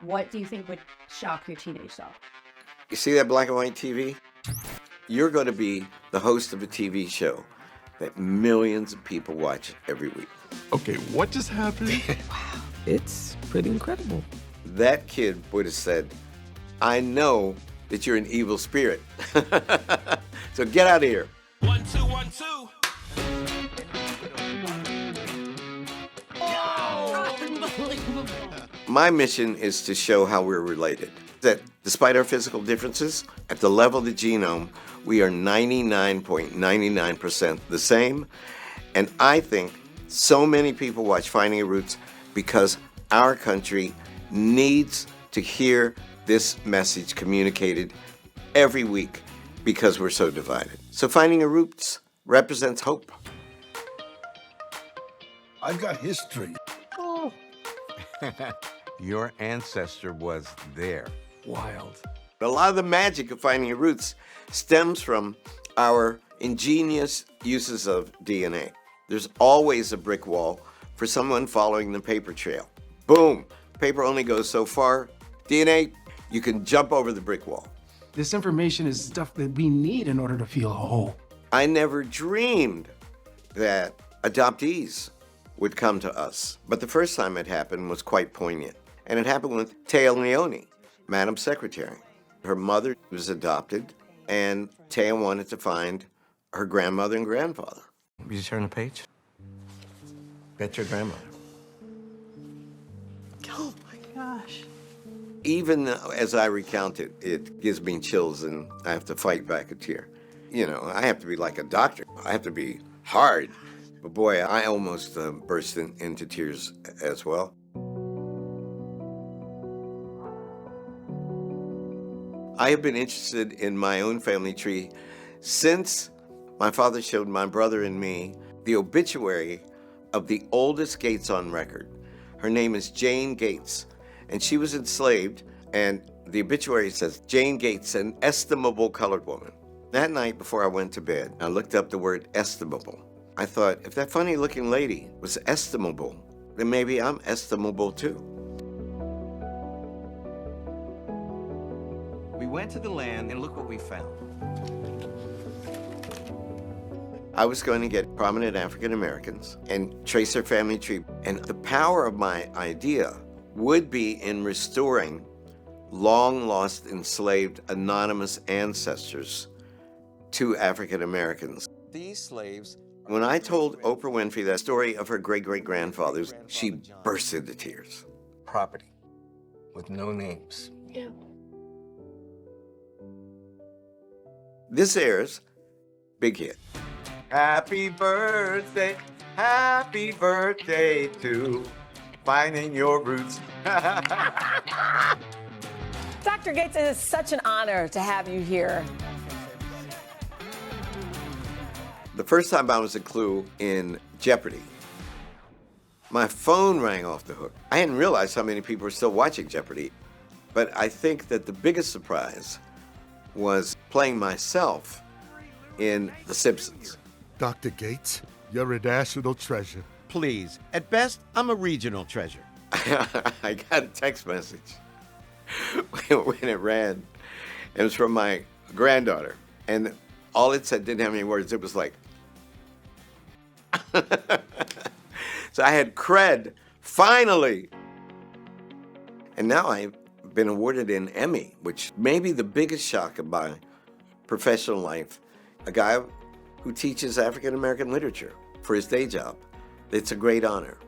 What do you think would shock your teenage self? You see that black and white TV? You're going to be the host of a TV show that millions of people watch every week. Okay, what just happened? Wow, it's pretty incredible. That kid would have said, I know that you're an evil spirit. So get out of here. 1, 2, 1, 2. Oh, unbelievable. My mission is to show how we're related. That despite our physical differences, at the level of the genome, we are 99.99% the same. And I think so many people watch Finding Your Roots because our country needs to hear this message communicated every week because we're so divided. So Finding Your Roots represents hope. I've got history. Oh, Your ancestor was there. wild. A lot of the magic of Finding Your Roots stems from our ingenious uses of DNA. There's always a brick wall for someone following the paper trail. Boom! Paper only goes so far. DNA, you can jump over the brick wall. This information is stuff that we need in order to feel whole. I never dreamed that adoptees would come to us. But the first time it happened was quite poignant. And it happened with Taya Leone, Madam Secretary. Her mother was adopted, and Taya wanted to find her grandmother and grandfather. You turn the page? That's your grandmother. Oh my gosh. Even as I recount it, it gives me chills and I have to fight back a tear. You know, I have to be like a doctor. I have to be hard. But boy, I almost burst into tears as well. I have been interested in my own family tree since my father showed my brother and me the obituary of the oldest Gates on record. Her name is Jane Gates, and she was enslaved, and the obituary says, Jane Gates, an estimable colored woman. That night before I went to bed, I looked up the word estimable. I thought, if that funny-looking lady was estimable, then maybe I'm estimable too. We went to the land and look what we found. I was going to get prominent African Americans and trace their family tree. And the power of my idea would be in restoring long lost enslaved anonymous ancestors to African Americans. These slaves, when I told Oprah Winfrey that story of her great-great-grandfathers, she burst into tears. Property with no names. Yeah. This airs, big hit. Happy birthday to Finding Your Roots. Dr. Gates, it is such an honor to have you here. The first time I was a clue in Jeopardy, my phone rang off the hook. I hadn't realized how many people were still watching Jeopardy, but I think that the biggest surprise was playing myself in The Simpsons. Dr. Gates, you're a national treasure. Please, at best, I'm a regional treasure. I got a text message when it ran. It was from my granddaughter, and all it said didn't have any words. It was like, so I had cred, finally. And now I've been awarded an Emmy, which may be the biggest shock of my professional life. A guy who teaches African American literature for his day job. It's a great honor.